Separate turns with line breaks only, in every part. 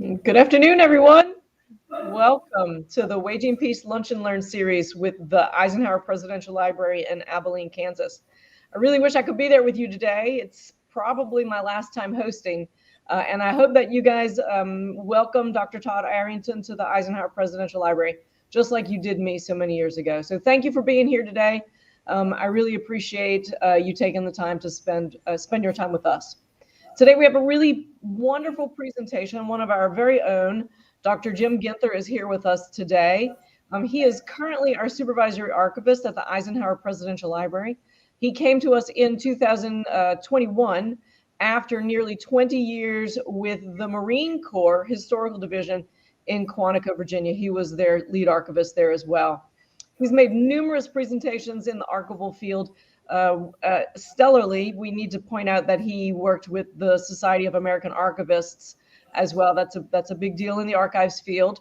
Good afternoon, everyone. Welcome to the Waging Peace Lunch and Learn series with the Eisenhower Presidential Library in Abilene, Kansas. I really wish I could be there with you today. It's probably my last time hosting, and I hope that you guys welcome Dr. Todd Arrington to the Eisenhower Presidential Library, just like you did me so many years ago. So thank you for being here today. I really appreciate you taking the time to spend your time with us. Today we have a really wonderful presentation. One of our very own, Dr. Jim Ginther, is here with us today. He is currently our Supervisory Archivist at the Eisenhower Presidential Library. He came to us in 2021 after nearly 20 years with the Marine Corps Historical Division in Quantico, Virginia. He was their lead archivist there as well. He's made numerous presentations in the archival field. Stellarly, we need to point out that he worked with the Society of American Archivists as well. That's a big deal in the archives field.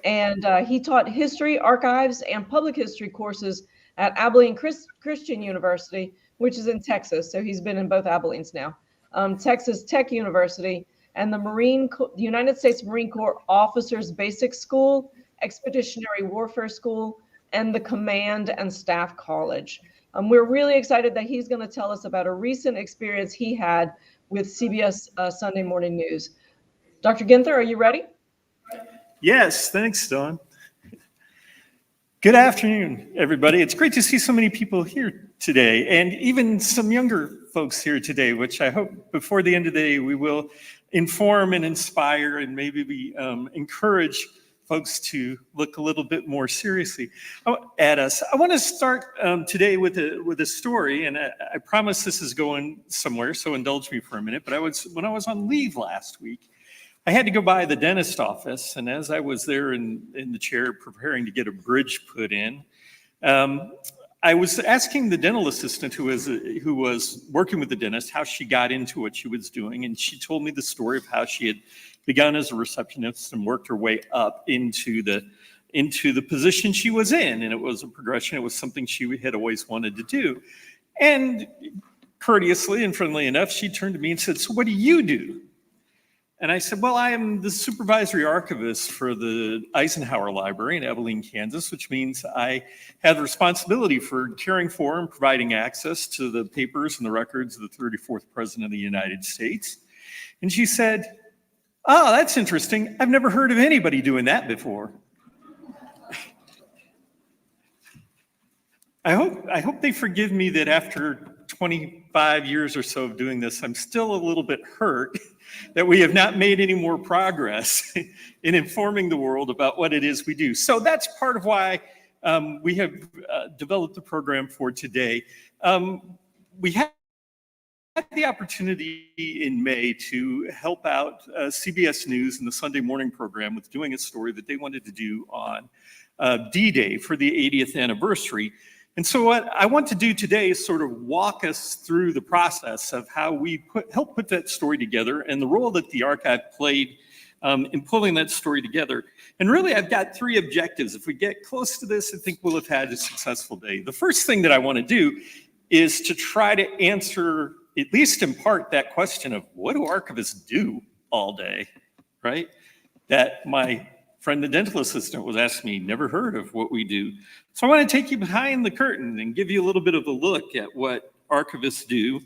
And he taught history, archives, and public history courses at Abilene Christian University, which is in Texas. So he's been in both Abilenes now. Texas Tech University and the United States Marine Corps Officers Basic School, Expeditionary Warfare School, and the Command and Staff College. We're really excited that he's going to tell us about a recent experience he had with CBS Sunday Morning News. Dr. Ginther, are you ready?
Yes, thanks, Dawn. Good afternoon, everybody. It's great to see so many people here today, and even some younger folks here today, which I hope before the end of the day we will inform and inspire and maybe we encourage folks to look a little bit more seriously at us. I want to start today with a story, and I promise this is going somewhere, so indulge me for a minute. But when I was on leave last week, I had to go by the dentist office, and as I was there in the chair preparing to get a bridge put in, I was asking the dental assistant who was working with the dentist how she got into what she was doing, and she told me the story of how she had begun as a receptionist and worked her way up into the position she was in. And it was a progression. It was something she had always wanted to do. And courteously and friendly enough, she turned to me and said, "So what do you do?" And I said, "Well, I am the supervisory archivist for the Eisenhower Library in Abilene, Kansas, which means I have the responsibility for caring for and providing access to the papers and the records of the 34th President of the United States." And she said, "Oh, that's interesting. I've never heard of anybody doing that before." I hope they forgive me that after 25 years or so of doing this, I'm still a little bit hurt that we have not made any more progress in informing the world about what it is we do. So that's part of why we have developed the program for today. We had the opportunity in May to help out CBS News and the Sunday Morning program with doing a story that they wanted to do on D-Day for the 80th anniversary. And so what I want to do today is sort of walk us through the process of how we help put that story together and the role that the archive played in pulling that story together. And really, I've got three objectives. If we get close to this, I think we'll have had a successful day. The first thing that I want to do is to try to answer, at least in part, that question of what do archivists do all day, right? That my friend, the dental assistant, was asking me, never heard of what we do. So I want to take you behind the curtain and give you a little bit of a look at what archivists do.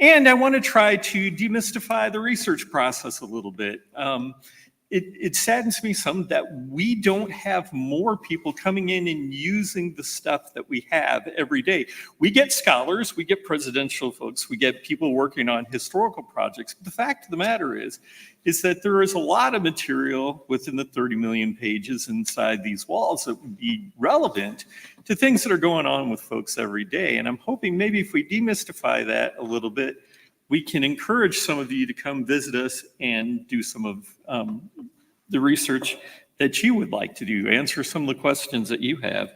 And I want to try to demystify the research process a little bit. It saddens me some that we don't have more people coming in and using the stuff that we have every day. We get scholars, we get presidential folks, we get people working on historical projects. But the fact of the matter is that there is a lot of material within the 30 million pages inside these walls that would be relevant to things that are going on with folks every day. And I'm hoping maybe if we demystify that a little bit, we can encourage some of you to come visit us and do some of the research that you would like to do, answer some of the questions that you have.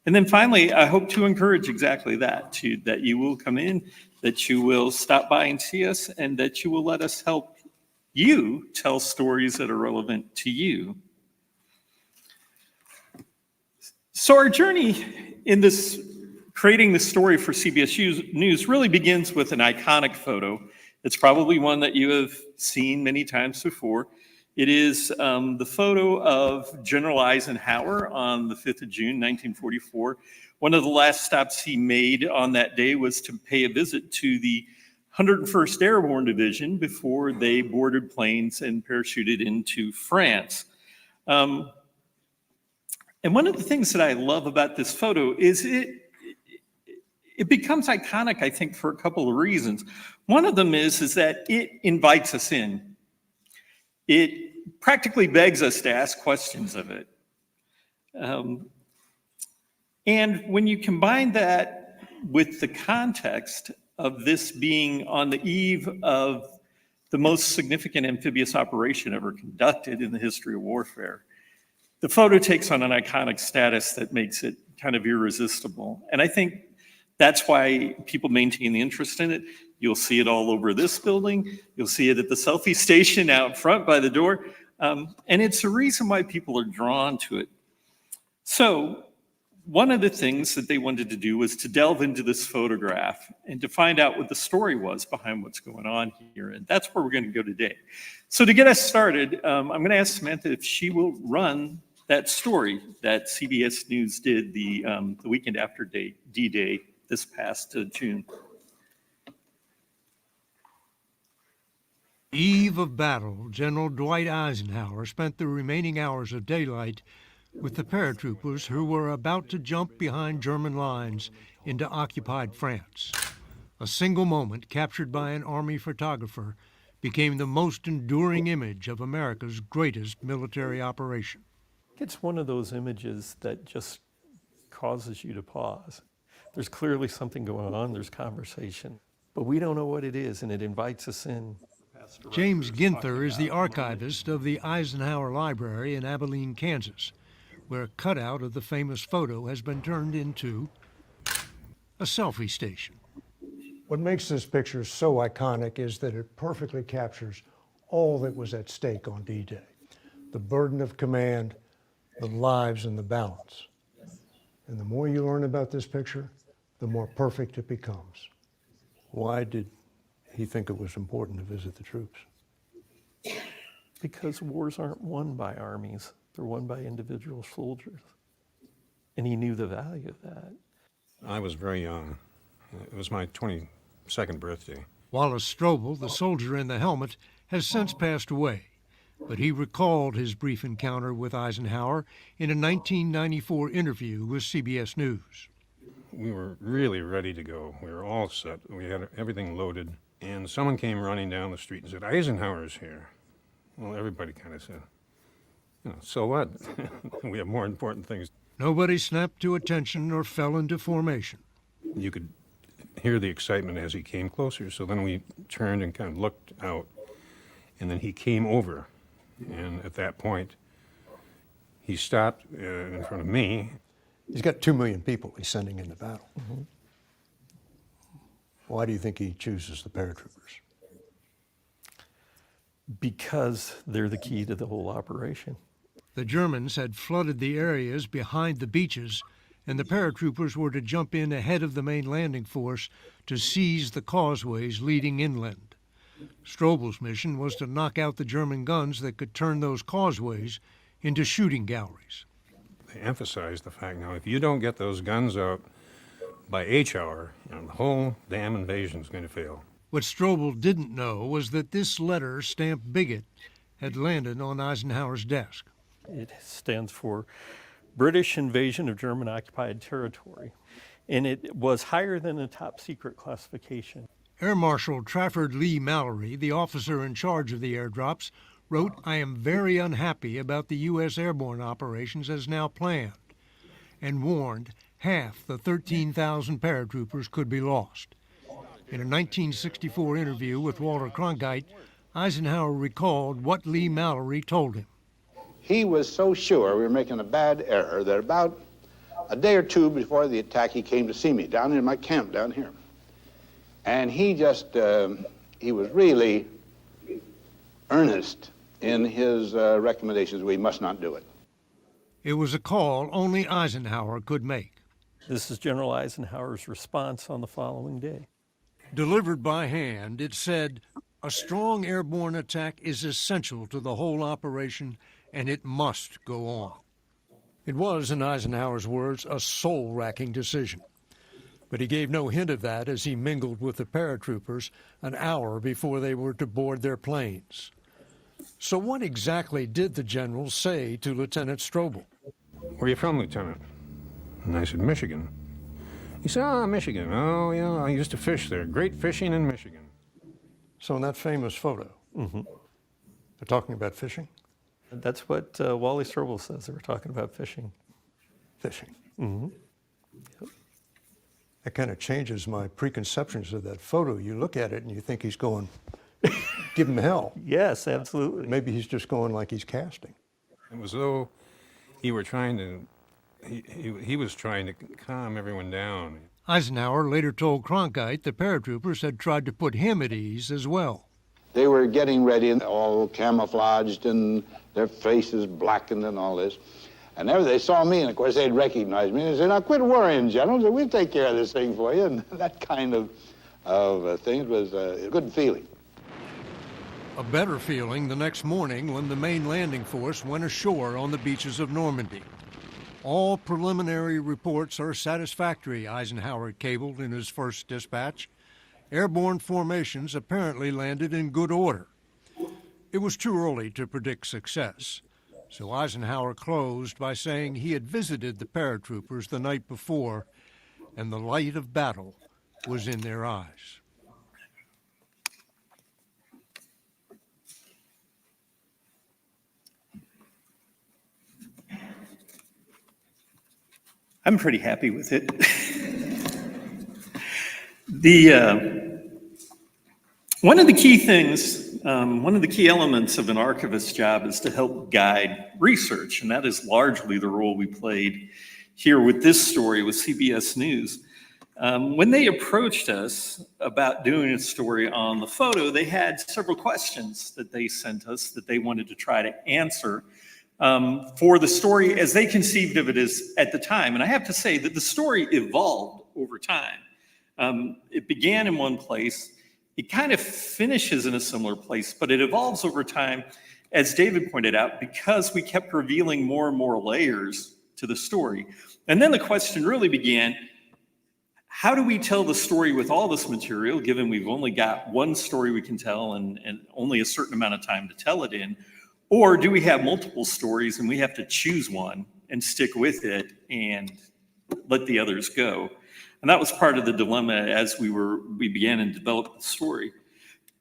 And then finally, I hope to encourage exactly that, that you will come in, that you will stop by and see us, and that you will let us help you tell stories that are relevant to you. So our journey in this creating the story for CBS News really begins with an iconic photo. It's probably one that you have seen many times before. It is the photo of General Eisenhower on the 5th of June, 1944. One of the last stops he made on that day was to pay a visit to the 101st Airborne Division before they boarded planes and parachuted into France. And one of the things that I love about this photo is it becomes iconic, I think, for a couple of reasons. One of them is that it invites us in. It practically begs us to ask questions of it. And when you combine that with the context of this being on the eve of the most significant amphibious operation ever conducted in the history of warfare, the photo takes on an iconic status that makes it kind of irresistible. And I think that's why people maintain the interest in it. You'll see it all over this building. You'll see it at the selfie station out front by the door. And it's a reason why people are drawn to it. So one of the things that they wanted to do was to delve into this photograph and to find out what the story was behind what's going on here. And that's where we're going to go today. So to get us started, I'm going to ask Samantha if she will run that story that CBS News did the weekend after D-Day this past June.
Eve of battle, General Dwight Eisenhower spent the remaining hours of daylight with the paratroopers who were about to jump behind German lines into occupied France. A single moment captured by an Army photographer became the most enduring image of America's greatest military operation.
It's one of those images that just causes you to pause. There's clearly something going on, there's conversation, but we don't know what it is, and it invites us in.
James Ginther is the archivist of the Eisenhower Library in Abilene, Kansas, where a cutout of the famous photo has been turned into a selfie station.
What makes this picture so iconic is that it perfectly captures all that was at stake on D-Day. The burden of command, the lives, and the balance. And the more you learn about this picture, the more perfect it becomes. Why did he think it was important to visit the troops?
Because wars aren't won by armies, they're won by individual soldiers. And he knew the value of that.
I was very young. It was my 22nd birthday.
Wallace Strobel, the soldier in the helmet, has since passed away, but he recalled his brief encounter with Eisenhower in a 1994 interview with CBS News.
We were really ready to go. We were all set. We had everything loaded. And someone came running down the street and said, "Eisenhower's here." Well, everybody kind of said, so what? We have more important things.
Nobody snapped to attention or fell into formation.
You could hear the excitement as he came closer. So then we turned and kind of looked out. And then he came over. And at that point, he stopped in front of me.
He's got 2 million people he's sending into battle. Mm-hmm. Why do you think he chooses the paratroopers?
Because they're the key to the whole operation.
The Germans had flooded the areas behind the beaches, and the paratroopers were to jump in ahead of the main landing force to seize the causeways leading inland. Strobel's mission was to knock out the German guns that could turn those causeways into shooting galleries.
They emphasized the fact, now, if you don't get those guns out by H hour, the whole damn invasion is going to fail.
What Strobel didn't know was that this letter, stamped bigot, had landed on Eisenhower's desk.
It stands for British Invasion of German Occupied Territory, and it was higher than the top secret classification.
Air Marshal Trafford Lee Mallory, the officer in charge of the airdrops, wrote, "I am very unhappy about the U.S. airborne operations as now planned," and warned half the 13,000 paratroopers could be lost. In a 1964 interview with Walter Cronkite, Eisenhower recalled what Lee Mallory told him.
He was so sure we were making a bad error that about a day or two before the attack, he came to see me down in my camp down here. And he just, he was really earnest in his recommendations. We must not do it.
It was a call only Eisenhower could make.
This is General Eisenhower's response on the following day.
Delivered by hand, it said, A strong airborne attack is essential to the whole operation, and it must go on. It was, in Eisenhower's words, a soul-racking decision. But he gave no hint of that as he mingled with the paratroopers an hour before they were to board their planes. So what exactly did the general say to Lieutenant Strobel?
Where are you from, Lieutenant? And I said, Michigan. He said, ah, Michigan. Oh, yeah, I used to fish there. Great fishing in Michigan.
So in that famous photo, they're talking about fishing?
That's what Wallace Strobel says. They were talking about fishing.
Fishing. That kind of changes my preconceptions of that photo. You look at it and you think he's going, give him hell.
Yes, absolutely.
Maybe he's just going like he's casting.
It was as though he were trying to, he was trying to calm everyone down.
Eisenhower later told Cronkite the paratroopers had tried to put him at ease as well.
They were getting ready and all camouflaged and their faces blackened and all this. And there they saw me, and of course they'd recognize me. And they said, now quit worrying, General. We'll take care of this thing for you. And that kind of thing was a good feeling.
A better feeling the next morning when the main landing force went ashore on the beaches of Normandy. All preliminary reports are satisfactory, Eisenhower cabled in his first dispatch. Airborne formations apparently landed in good order. It was too early to predict success, so Eisenhower closed by saying he had visited the paratroopers the night before, and the light of battle was in their eyes.
I'm pretty happy with it. One of the key things, one of the key elements of an archivist's job is to help guide research, and that is largely the role we played here with this story with CBS News. When they approached us about doing a story on the photo, they had several questions that they sent us that they wanted to try to answer for the story as they conceived of it as at the time. And I have to say that the story evolved over time. It began in one place. It kind of finishes in a similar place, but it evolves over time, as David pointed out, because we kept revealing more and more layers to the story. And then the question really began, how do we tell the story with all this material, given we've only got one story we can tell and only a certain amount of time to tell it in? Or do we have multiple stories and we have to choose one and stick with it and let the others go? And that was part of the dilemma as we began and developed the story.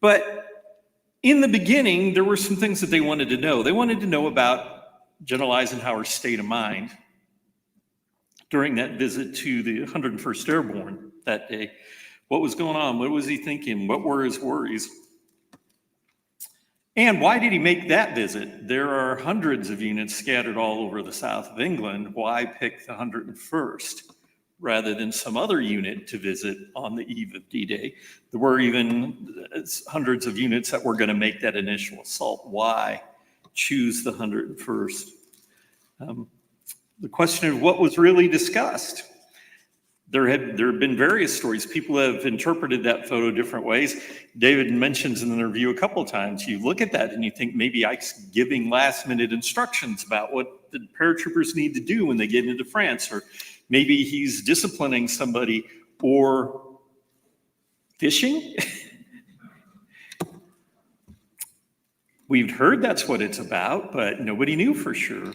But in the beginning, there were some things that they wanted to know. They wanted to know about General Eisenhower's state of mind during that visit to the 101st Airborne that day. What was going on? What was he thinking? What were his worries? And why did he make that visit? There are hundreds of units scattered all over the south of England. Why pick the 101st rather than some other unit to visit on the eve of D-Day? There were even hundreds of units that were going to make that initial assault. Why choose the 101st? The question of what was really discussed. There have been various stories. People have interpreted that photo different ways. David mentions in the interview a couple of times, you look at that and you think maybe Ike's giving last minute instructions about what the paratroopers need to do when they get into France, or maybe he's disciplining somebody or fishing. We've heard that's what it's about, but nobody knew for sure.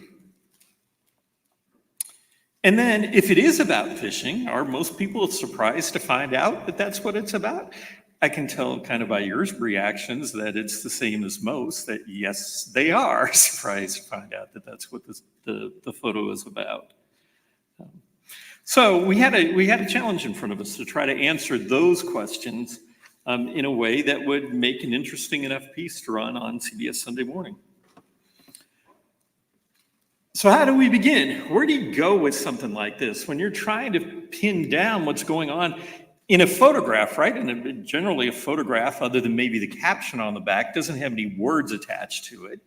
And then if it is about fishing, are most people surprised to find out that that's what it's about? I can tell kind of by your reactions that it's the same as most, that yes, they are surprised to find out that that's what the photo is about. So we had a challenge in front of us to try to answer those questions in a way that would make an interesting enough piece to run on CBS Sunday Morning. So how do we begin? Where do you go with something like this when you're trying to pin down what's going on in a photograph, right? And generally a photograph, other than maybe the caption on the back, doesn't have any words attached to it.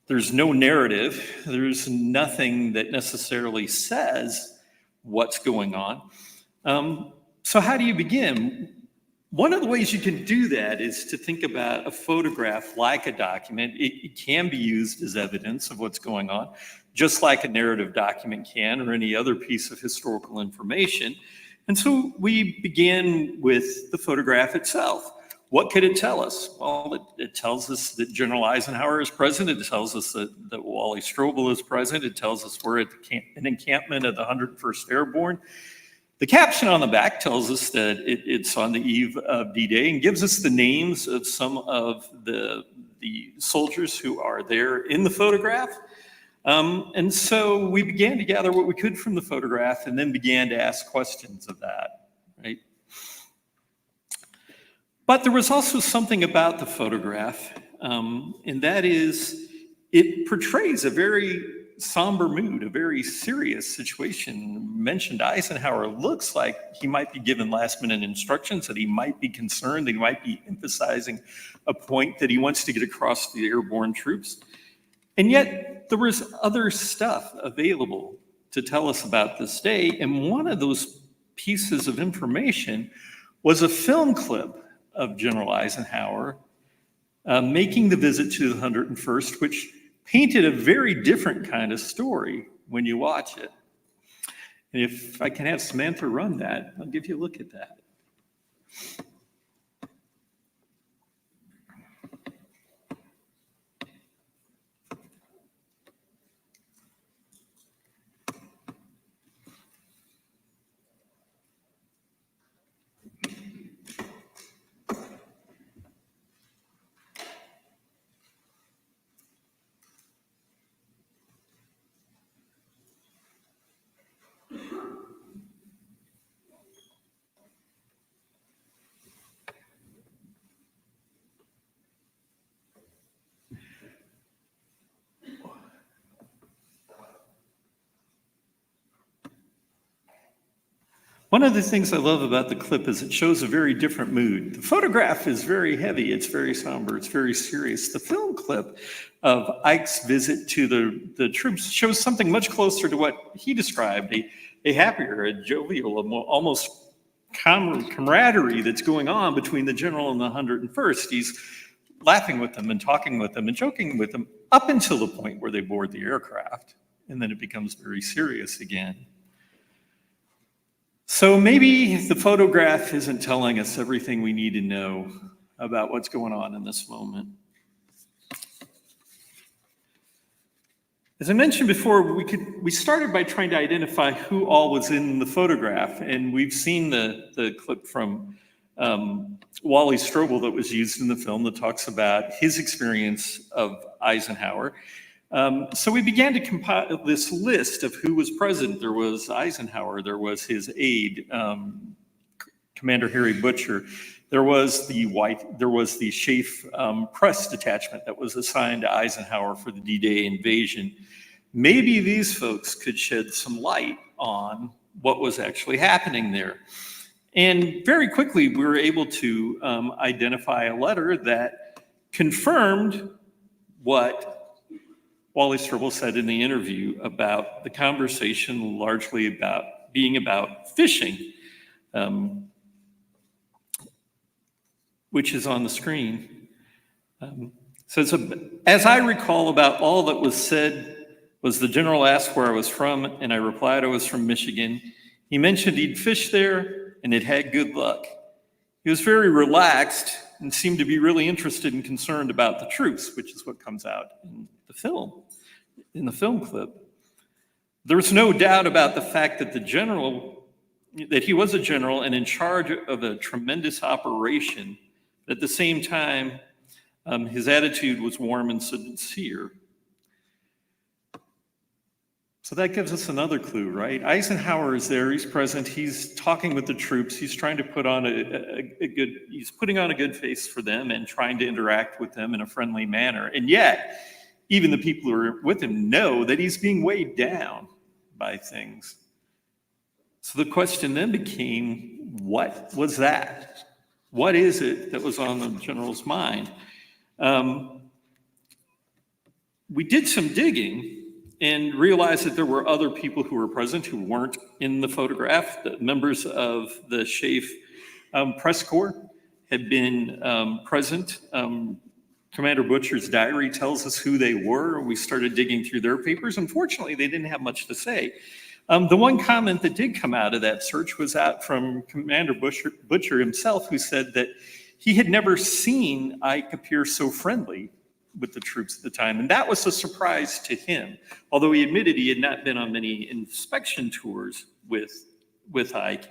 There's no narrative. There's nothing that necessarily says what's going on. So how do you begin? One of the ways you can do that is to think about a photograph like a document. It can be used as evidence of what's going on, just like a narrative document can, or any other piece of historical information. And so we begin with the photograph itself. What could it tell us? Well, it tells us that General Eisenhower is present. It tells us that Wallace Strobel is present. It tells us we're at an encampment of the 101st Airborne. The caption on the back tells us that it's on the eve of D-Day and gives us the names of some of the soldiers who are there in the photograph. And so we began to gather what we could from the photograph and then began to ask questions of that, right? But there was also something about the photograph, and that is it portrays a very somber mood, a very serious situation. Mentioned Eisenhower looks like he might be given last-minute instructions, that he might be concerned, that he might be emphasizing a point that he wants to get across to the airborne troops. And yet there was other stuff available to tell us about this day, and one of those pieces of information was a film clip of General Eisenhower making the visit to the 101st, which painted a very different kind of story when you watch it. And if I can have Samantha run that, I'll give you a look at that. One of the things I love about the clip is it shows a very different mood. The photograph is very heavy, it's very somber, it's very serious. The film clip of Ike's visit to the troops shows something much closer to what he described, a happier, a jovial, almost camaraderie that's going on between the general and the 101st. He's laughing with them and talking with them and joking with them up until the point where they board the aircraft. And then it becomes very serious again. So maybe the photograph isn't telling us everything we need to know about what's going on in this moment. As I mentioned before, we started by trying to identify who all was in the photograph, and we've seen the clip from Wallace Strobel that was used in the film that talks about his experience of Eisenhower. So we began to compile this list of who was present. There was Eisenhower, there was his aide, Commander Harry Butcher. There was the Schaeff press detachment that was assigned to Eisenhower for the D-Day invasion. Maybe these folks could shed some light on what was actually happening there. And very quickly, we were able to identify a letter that confirmed what Wallace Strobel said in the interview about the conversation largely being about fishing, which is on the screen. As I recall, about all that was said was the general asked where I was from, and I replied I was from Michigan. He mentioned he'd fished there and had had good luck. He was very relaxed and seemed to be really interested and concerned about the troops, which is what comes out in the film clip. There was no doubt about the fact that that he was a general and in charge of a tremendous operation. At the same time, his attitude was warm and sincere. So that gives us another clue, right? Eisenhower is there, he's present, he's talking with the troops, he's trying to put on he's putting on a good face for them and trying to interact with them in a friendly manner. And yet, even the people who are with him know that he's being weighed down by things. So the question then became, what was that? What is it that was on the general's mind? We did some digging and realized that there were other people who were present who weren't in the photograph, the members of the Schaeff press corps. had been present. Commander Butcher's diary tells us who they were. We started digging through their papers. Unfortunately, they didn't have much to say. The one comment that did come out of that search was out from Commander Butcher himself, who said that he had never seen Ike appear so friendly with the troops at the time. And that was a surprise to him, although he admitted he had not been on many inspection tours with Ike.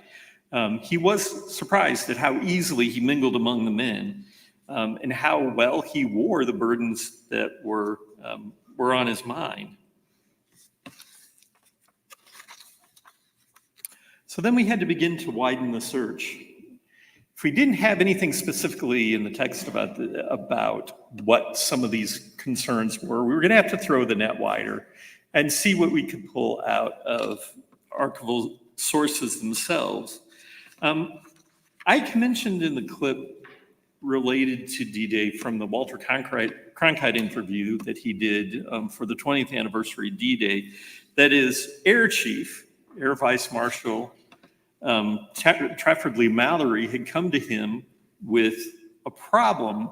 He was surprised at how easily he mingled among the men, and how well he wore the burdens that were on his mind. So then we had to begin to widen the search. If we didn't have anything specifically in the text about what some of these concerns were, we were going to have to throw the net wider and see what we could pull out of archival sources themselves. I mentioned in the clip related to D-Day from the Walter Cronkite interview that he did for the 20th anniversary D-Day, that is Air Chief, Air Vice Marshal Trafford Leigh-Mallory had come to him with a problem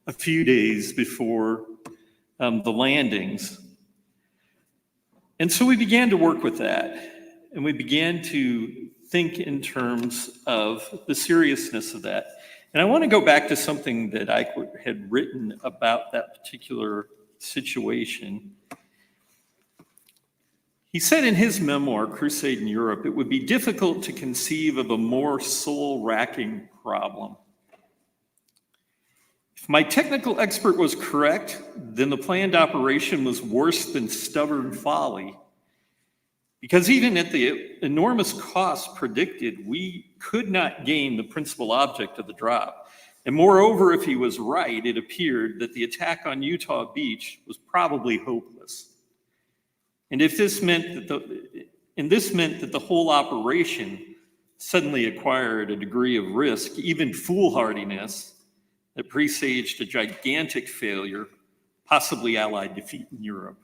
a few days before the landings. And so we began to work with that, and we began to think in terms of the seriousness of that. And I want to go back to something that I had written about that particular situation. He said in his memoir, Crusade in Europe, it would be difficult to conceive of a more soul-racking problem. If my technical expert was correct, then the planned operation was worse than stubborn folly. Because even at the enormous cost predicted, we could not gain the principal object of the drop. And moreover, if he was right, it appeared that the attack on Utah Beach was probably hopeless. And if this meant that the whole operation suddenly acquired a degree of risk, even foolhardiness, that presaged a gigantic failure, possibly Allied defeat in Europe.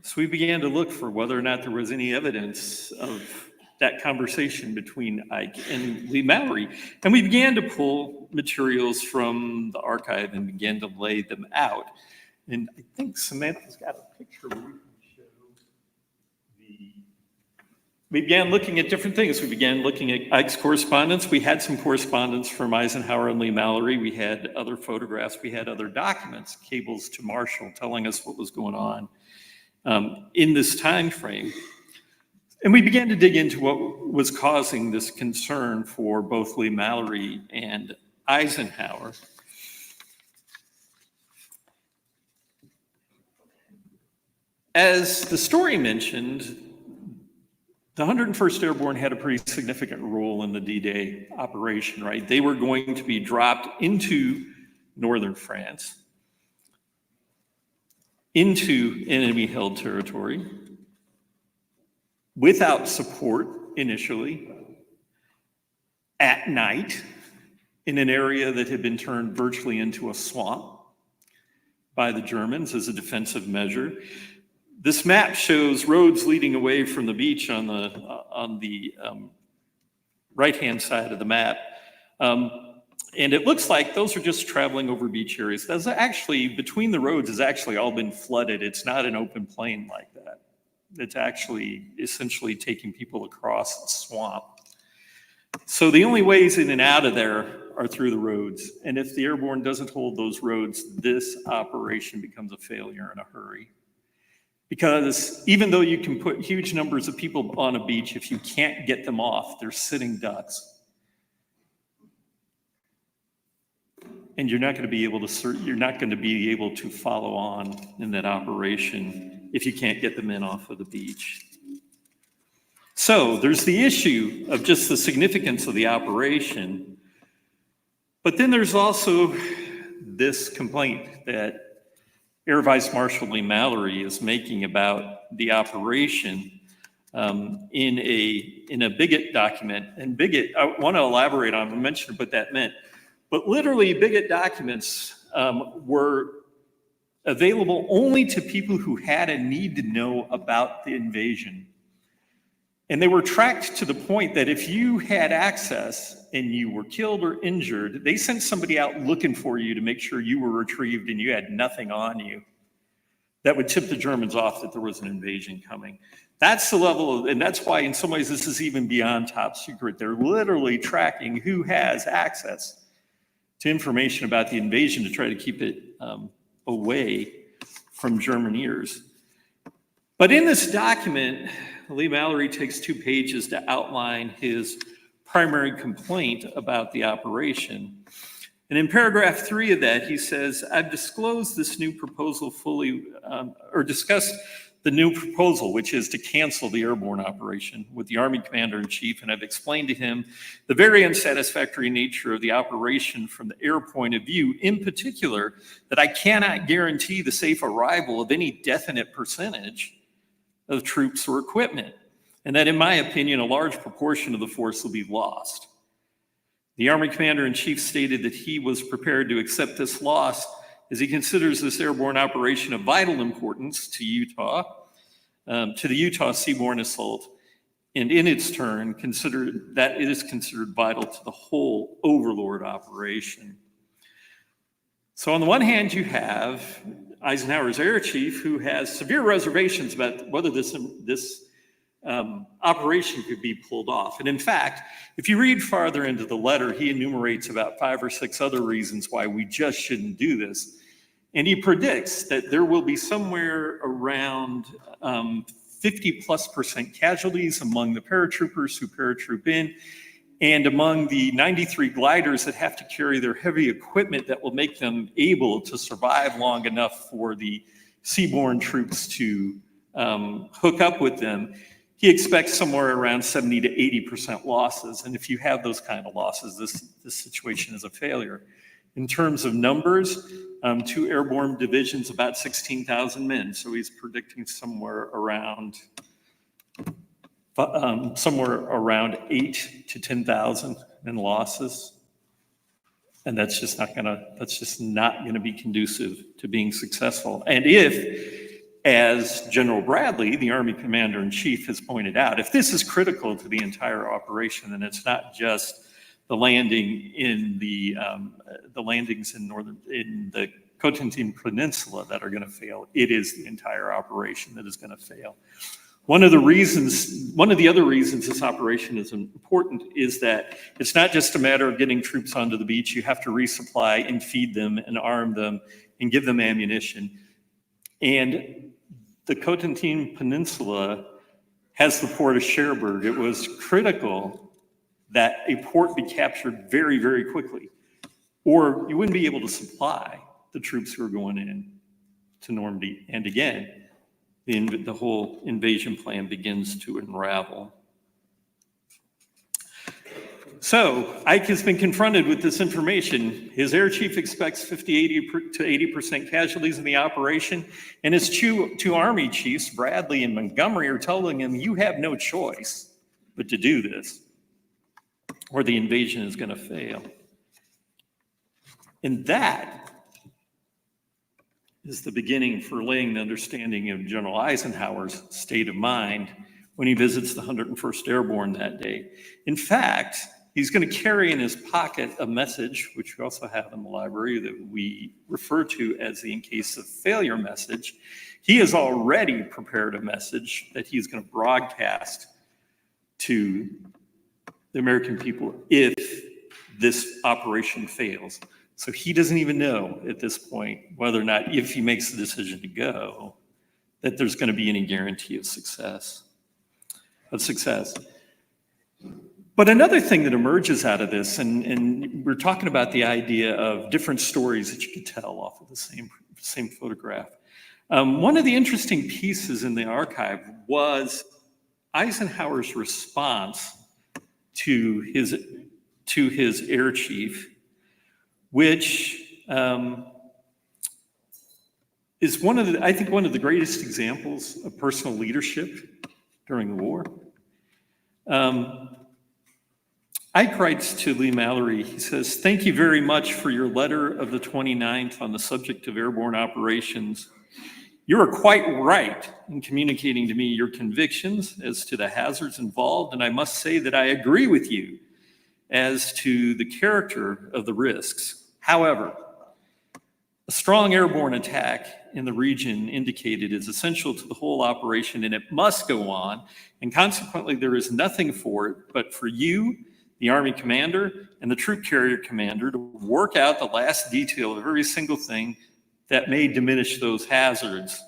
So we began to look for whether or not there was any evidence of that conversation between Ike and Leigh-Mallory. And we began to pull materials from the archive and began to lay them out. And I think Samantha's got a picture where we can show we began looking at different things. We began looking at Ike's correspondence. We had some correspondence from Eisenhower and Leigh-Mallory. We had other photographs. We had other documents, cables to Marshall telling us what was going on in this time frame. And we began to dig into what was causing this concern for both Leigh-Mallory and Eisenhower. As the story mentioned, the 101st Airborne had a pretty significant role in the D-Day operation, right? They were going to be dropped into northern France, into enemy-held territory, without support initially, at night, in an area that had been turned virtually into a swamp by the Germans as a defensive measure. This map shows roads leading away from the beach on the right-hand side of the map. And it looks like those are just traveling over beach areas. That's actually, between the roads has actually all been flooded. It's not an open plain like that. It's actually essentially taking people across the swamp. So the only ways in and out of there are through the roads. And if the Airborne doesn't hold those roads, this operation becomes a failure in a hurry. Because even though you can put huge numbers of people on a beach, if you can't get them off, they're sitting ducks. And you're not going to be able to follow on in that operation if you can't get the men off of the beach. So there's the issue of just the significance of the operation. But then there's also this complaint that Air Vice Marshal Leigh-Mallory is making about the operation in a Bigot document. And Bigot, I want to elaborate on and mention what that meant. But literally, Bigot documents were available only to people who had a need to know about the invasion. And they were tracked to the point that if you had access and you were killed or injured, they sent somebody out looking for you to make sure you were retrieved and you had nothing on you. That would tip the Germans off that there was an invasion coming. That's the level of, and that's why in some ways this is even beyond top secret. They're literally tracking who has access to information about the invasion to try to keep it away from German ears. But in this document, Lee Mallory takes 2 pages to outline his primary complaint about the operation. And in paragraph 3 of that, he says, I've disclosed this new proposal fully, or discussed the new proposal, which is to cancel the airborne operation with the Army Commander-in-Chief, and I've explained to him the very unsatisfactory nature of the operation from the air point of view, in particular, that I cannot guarantee the safe arrival of any definite percentage of troops or equipment, and that in my opinion, a large proportion of the force will be lost. The Army Commander-in-Chief stated that he was prepared to accept this loss as he considers this airborne operation of vital importance to Utah, to the Utah seaborne assault, and in its turn, considered that it is considered vital to the whole Overlord operation. So on the one hand, you have Eisenhower's air chief who has severe reservations about whether this operation could be pulled off. And in fact, if you read farther into the letter, he enumerates about 5 or 6 other reasons why we just shouldn't do this. And he predicts that there will be somewhere around 50+% casualties among the paratroopers who paratroop in, and among the 93 gliders that have to carry their heavy equipment that will make them able to survive long enough for the seaborne troops to hook up with them. He expects somewhere around 70 to 80% losses. And if you have those kind of losses, this situation is a failure. In terms of numbers, 2 airborne divisions, about 16,000 men. So he's predicting somewhere around 8 to 10,000 in losses. And that's just not gonna be conducive to being successful. And if, as General Bradley, the Army Commander-in-Chief, has pointed out, if this is critical to the entire operation, then it's not just the landing in the landings in the Cotentin Peninsula that are going to fail. It is the entire operation that is going to fail. One of the other reasons this operation is important is that it's not just a matter of getting troops onto the beach. You have to resupply and feed them and arm them and give them ammunition. And the Cotentin Peninsula has the port of Cherbourg. It was critical that a port be captured very, very quickly, or you wouldn't be able to supply the troops who are going in to Normandy. And again, the whole invasion plan begins to unravel. So Ike has been confronted with this information. His air chief expects 80 to 80% casualties in the operation, and his 2 Army chiefs, Bradley and Montgomery, are telling him, you have no choice but to do this, or the invasion is going to fail. And that is the beginning for laying the understanding of General Eisenhower's state of mind when he visits the 101st Airborne that day. In fact, he's going to carry in his pocket a message, which we also have in the library, that we refer to as the in case of failure message. He has already prepared a message that he's going to broadcast to the American people if this operation fails. So he doesn't even know at this point whether or not, if he makes the decision to go, that there's going to be any guarantee of success. But another thing that emerges out of this, and we're talking about the idea of different stories that you could tell off of the same photograph. One of the interesting pieces in the archive was Eisenhower's response to his air chief, which is one of the greatest examples of personal leadership during the war. Ike writes to Lee Mallory, he says, "Thank you very much for your letter of the 29th on the subject of airborne operations. You are quite right in communicating to me your convictions as to the hazards involved, and I must say that I agree with you as to the character of the risks. However, a strong airborne attack in the region indicated is essential to the whole operation, and it must go on, and consequently there is nothing for it but for you, the Army commander, and the troop carrier commander to work out the last detail of every single thing that may diminish those hazards.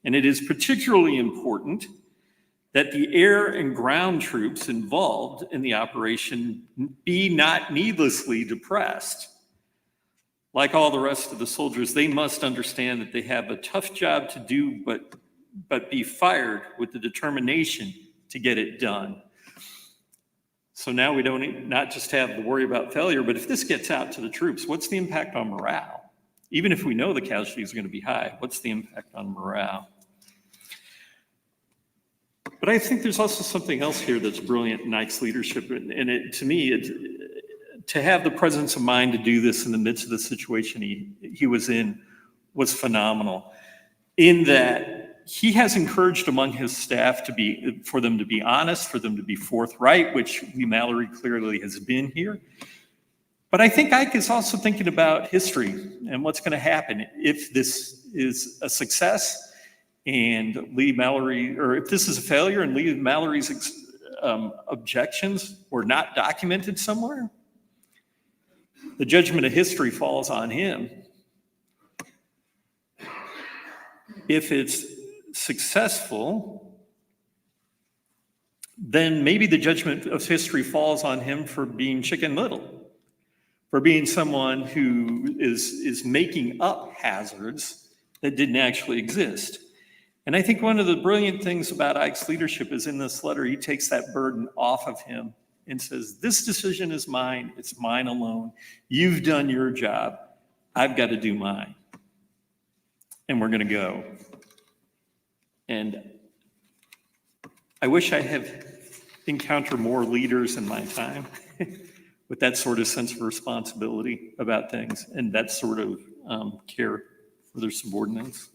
And it is particularly important that the air and ground troops involved in the operation be not needlessly depressed. Like all the rest of the soldiers, they must understand that they have a tough job to do, but be fired with the determination to get it done. So now we don't not just have to worry about failure, but if this gets out to the troops, what's the impact on morale? Even if we know the casualties are going to be high, what's the impact on morale? But I think there's also something else here that's brilliant in Ike's leadership, and to me, to have the presence of mind to do this in the midst of the situation he was in was phenomenal. In that he has encouraged among his staff for them to be honest, for them to be forthright, which Lee Mallory clearly has been here. But I think Ike is also thinking about history and what's going to happen if this is a success and Lee Mallory, or if this is a failure and Lee Mallory's objections were not documented somewhere. The judgment of history falls on him. If it's successful, then maybe the judgment of history falls on him for being Chicken Little, for being someone who is making up hazards that didn't actually exist. And I think one of the brilliant things about Ike's leadership is in this letter, he takes that burden off of him and says, this decision is mine, it's mine alone. You've done your job, I've got to do mine. And we're gonna go. And I wish I had encountered more leaders in my time with that sort of sense of responsibility about things and that sort of care for their subordinates.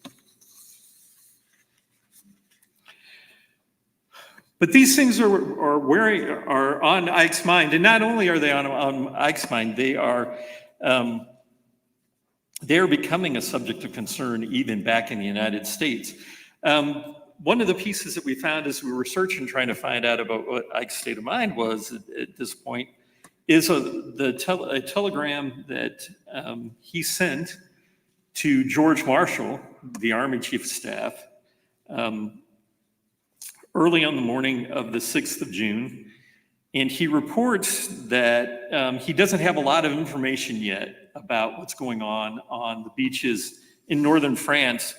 But these things are on Ike's mind, and not only are they on Ike's mind, they are becoming a subject of concern even back in the United States. One of the pieces that we found as we were searching, trying to find out about what Ike's state of mind was at this point, is a telegram that he sent to George Marshall, the Army Chief of Staff, early on the morning of the 6th of June. And he reports that he doesn't have a lot of information yet about what's going on the beaches in northern France.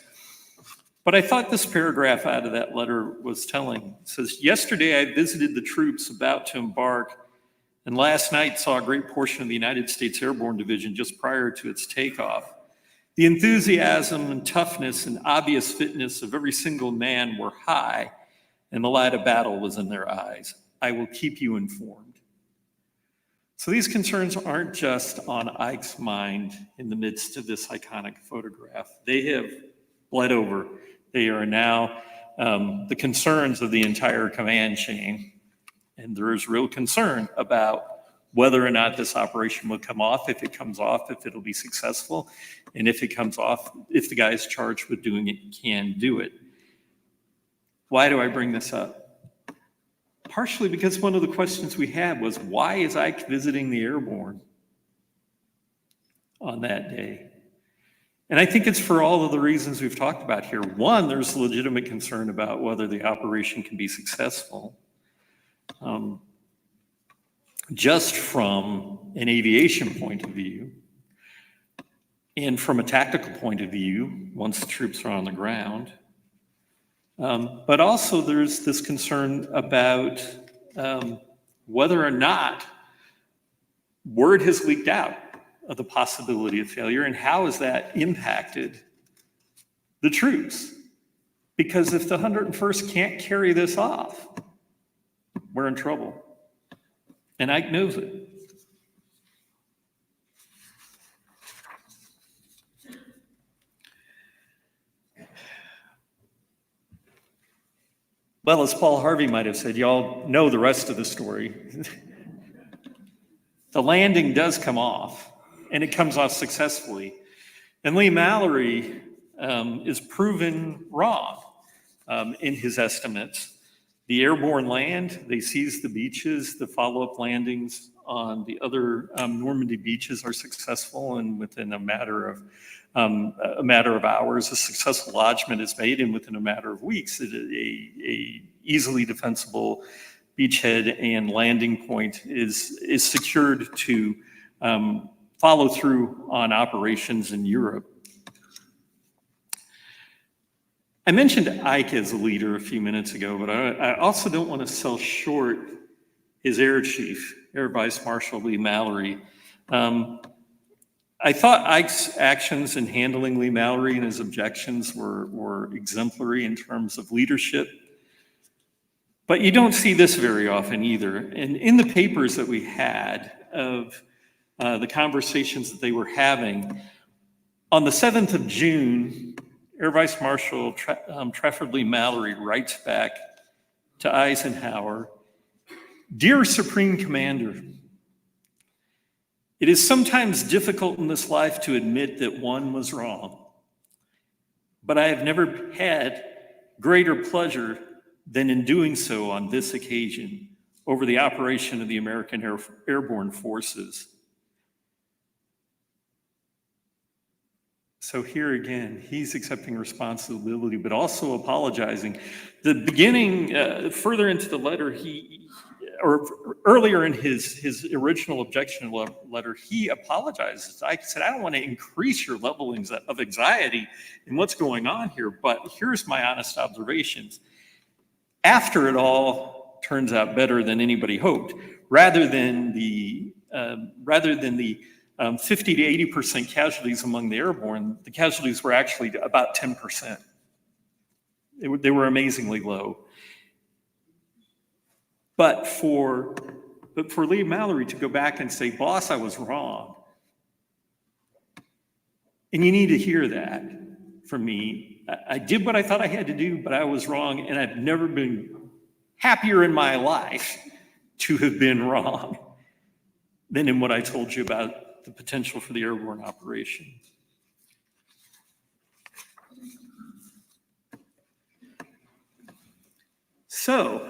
But I thought this paragraph out of that letter was telling. It says, yesterday I visited the troops about to embark, and last night saw a great portion of the United States Airborne Division just prior to its takeoff. The enthusiasm and toughness and obvious fitness of every single man were high, and the light of battle was in their eyes. I will keep you informed. So these concerns aren't just on Ike's mind in the midst of this iconic photograph. They have bled over. They are now the concerns of the entire command chain. And there is real concern about whether or not this operation will come off, if it comes off, if it'll be successful, and if it comes off, if the guys charged with doing it can do it. Why do I bring this up? Partially because one of the questions we had was, why is Ike visiting the Airborne on that day? And I think it's for all of the reasons we've talked about here. One, there's legitimate concern about whether the operation can be successful. Just from an aviation point of view, and from a tactical point of view, once the troops are on the ground. But also there's this concern about whether or not word has leaked out of the possibility of failure, and how has that impacted the troops? Because if the 101st can't carry this off, we're in trouble. And Ike knows it. Well, as Paul Harvey might have said, y'all know the rest of the story. The landing does come off, and it comes off successfully. And Lee Mallory is proven wrong in his estimates. The airborne land, they seize the beaches, the follow-up landings on the other Normandy beaches are successful, and within a matter of hours, a successful lodgment is made, and within a matter of weeks, a easily defensible beachhead and landing point is secured to follow through on operations in Europe. I mentioned Ike as a leader a few minutes ago, but I also don't want to sell short his Air Chief, Air Vice Marshal Lee Mallory. I thought Ike's actions in handling Lee Mallory and his objections were exemplary in terms of leadership. But you don't see this very often either. And in the papers that we had of the conversations that they were having, on the 7th of June, Air Vice Marshal Trafford Lee Mallory writes back to Eisenhower, "Dear Supreme Commander, it is sometimes difficult in this life to admit that one was wrong, but I have never had greater pleasure than in doing so on this occasion over the operation of the American Airborne Forces." So here again, he's accepting responsibility, but also apologizing. The beginning, further into the letter, or earlier in his original objection letter, he apologizes. I said, I don't want to increase your level of anxiety in what's going on here, but here's my honest observations. After it all turns out better than anybody hoped, rather than the 50 to 80% casualties among the airborne, the casualties were actually about 10%. They were amazingly low. But for Lee Mallory to go back and say, "Boss, I was wrong," and you need to hear that from me. I did what I thought I had to do, but I was wrong, and I've never been happier in my life to have been wrong than in what I told you about the potential for the airborne operation. So,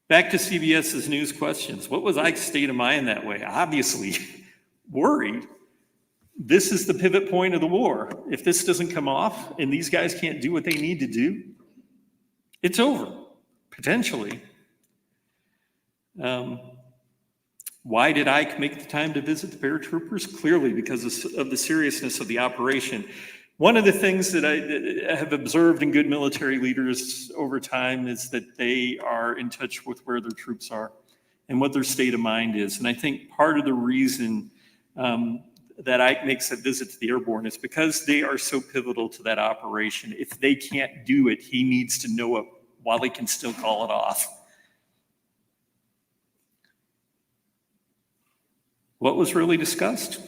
back to CBS's news questions. What was Ike's state of mind that way? Obviously, worried. This is the pivot point of the war. If this doesn't come off and these guys can't do what they need to do, it's over, potentially. Why did Ike make the time to visit the paratroopers? Clearly because of the seriousness of the operation. One of the things that I have observed in good military leaders over time is that they are in touch with where their troops are and what their state of mind is. And I think part of the reason that Ike makes a visit to the airborne is because they are so pivotal to that operation. If they can't do it, he needs to know it while he can still call it off. What was really discussed?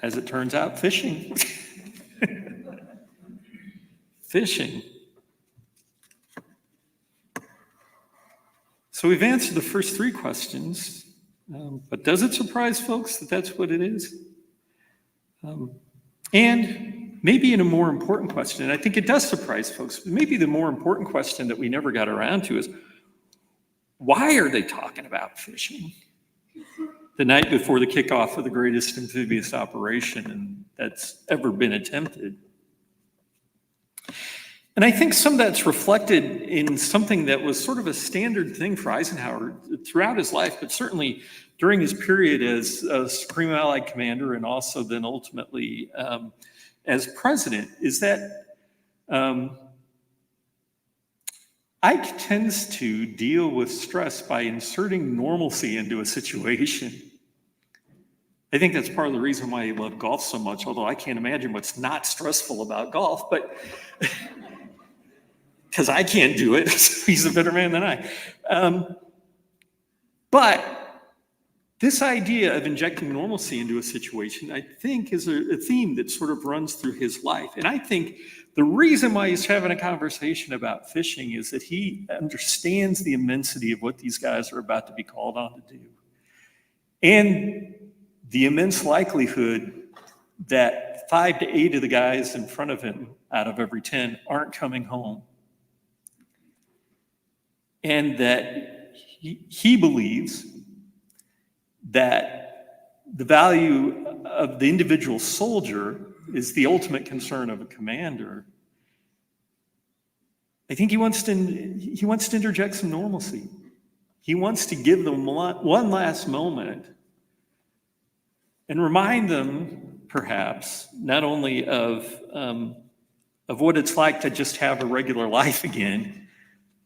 As it turns out, fishing. Fishing. So we've answered the first three questions, but does it surprise folks that that's what it is? And maybe in a more important question, and I think it does surprise folks, but maybe the more important question that we never got around to is, why are they talking about fishing the night before the kickoff of the greatest amphibious operation that's ever been attempted? And I think some of that's reflected in something that was sort of a standard thing for Eisenhower throughout his life, but certainly during his period as Supreme Allied Commander and also then ultimately as president, is that Ike tends to deal with stress by inserting normalcy into a situation. I think that's part of the reason why he loved golf so much, although I can't imagine what's not stressful about golf, but because I can't do it, he's a better man than I. But This idea of injecting normalcy into a situation, I think, is a theme that sort of runs through his life. And I think the reason why he's having a conversation about fishing is that he understands the immensity of what these guys are about to be called on to do. And the immense likelihood that 5 to 8 of the guys in front of him out of every 10 aren't coming home. And that he believes that the value of the individual soldier is the ultimate concern of a commander. I think he wants to interject some normalcy. He wants to give them one last moment and remind them, perhaps, not only of what it's like to just have a regular life again,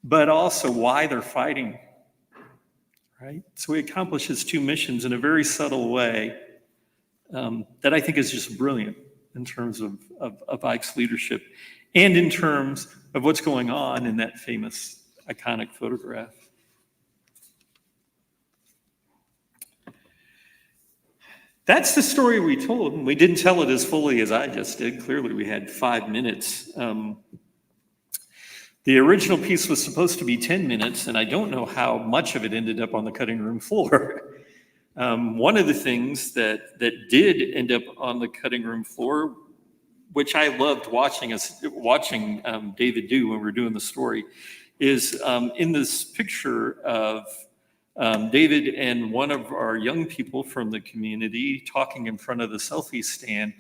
but also why they're fighting. Right? So he accomplishes 2 missions in a very subtle way that I think is just brilliant in terms of Ike's leadership and in terms of what's going on in that famous, iconic photograph. That's the story we told, and we didn't tell it as fully as I just did. Clearly, we had 5 minutes. The original piece was supposed to be 10 minutes, and I don't know how much of it ended up on the cutting room floor. One of the things that did end up on the cutting room floor, which I loved watching David do when we were doing the story, is in this picture of David and one of our young people from the community talking in front of the selfie stand.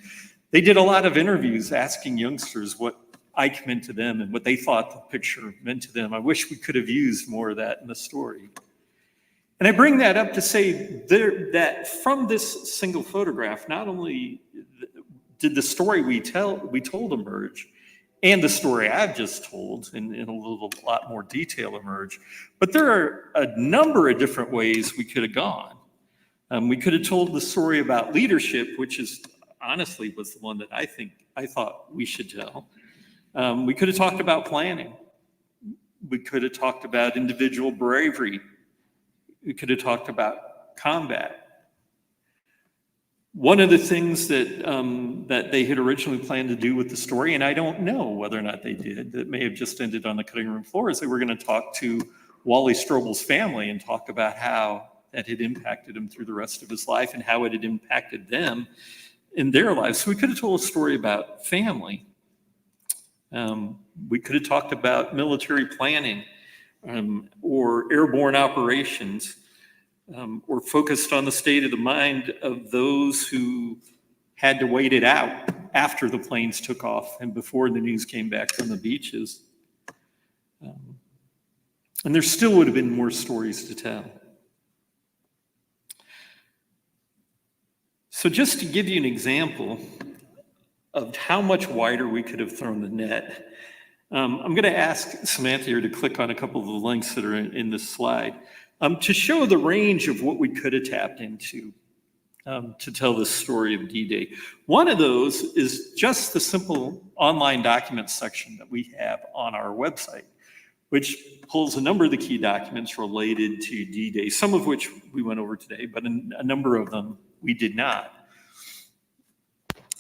They did a lot of interviews asking youngsters what Ike meant to them and what they thought the picture meant to them. I wish we could have used more of that in the story. And I bring that up to say that from this single photograph, not only did the story we told emerge, and the story I've just told in a lot more detail emerge, but there are a number of different ways we could have gone. We could have told the story about leadership, which is honestly was the one that I thought we should tell. We could have talked about planning. We could have talked about individual bravery. We could have talked about combat. One of the things that they had originally planned to do with the story, and I don't know whether or not they did, that may have just ended on the cutting room floor, is they were going to talk to Wallace Strobel's family and talk about how that had impacted him through the rest of his life and how it had impacted them in their lives. So we could have told a story about family. We could have talked about military planning or airborne operations, or focused on the state of the mind of those who had to wait it out after the planes took off and before the news came back from the beaches. And there still would have been more stories to tell. So just to give you an example of how much wider we could have thrown the net, I'm going to ask Samantha here to click on a couple of the links that are in this slide to show the range of what we could have tapped into to tell this story of D-Day. One of those is just the simple online documents section that we have on our website, which pulls a number of the key documents related to D-Day, some of which we went over today, but a number of them we did not.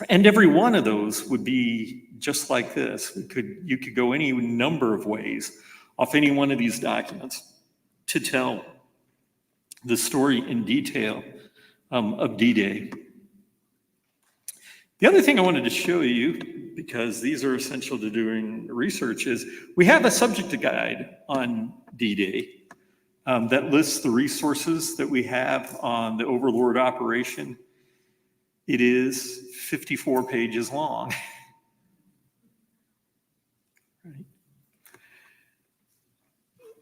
And every one of those would be just like this. You could go any number of ways off any one of these documents to tell the story in detail of D-Day. The other thing I wanted to show you, because these are essential to doing research, is we have a subject guide on D-Day that lists the resources that we have on the Overlord operation. It is 54 pages long. Right.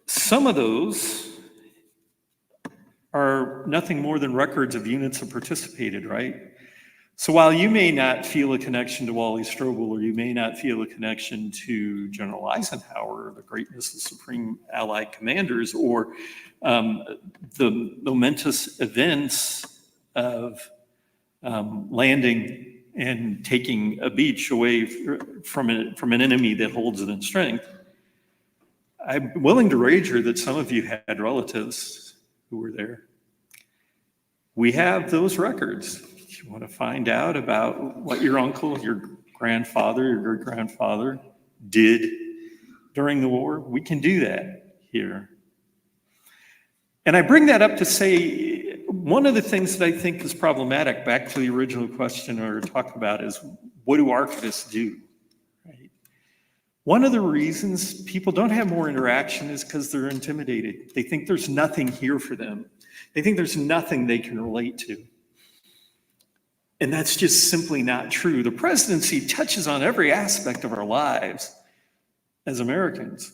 Some of those are nothing more than records of units that participated, right? So while you may not feel a connection to Wallace Strobel, or you may not feel a connection to General Eisenhower, the greatness of Supreme Allied commanders, or the momentous events of landing and taking a beach away from an enemy that holds it in strength, I'm willing to wager that some of you had relatives who were there. we have those records. If you want to find out about what your uncle, your grandfather, your great-grandfather did during the war, we can do that here. And I bring that up to say, one of the things that I think is problematic, back to the original question or talk about, is what do archivists do? Right? One of the reasons people don't have more interaction is because they're intimidated. They think there's nothing here for them. They think there's nothing they can relate to. And that's just simply not true. The presidency touches on every aspect of our lives as Americans.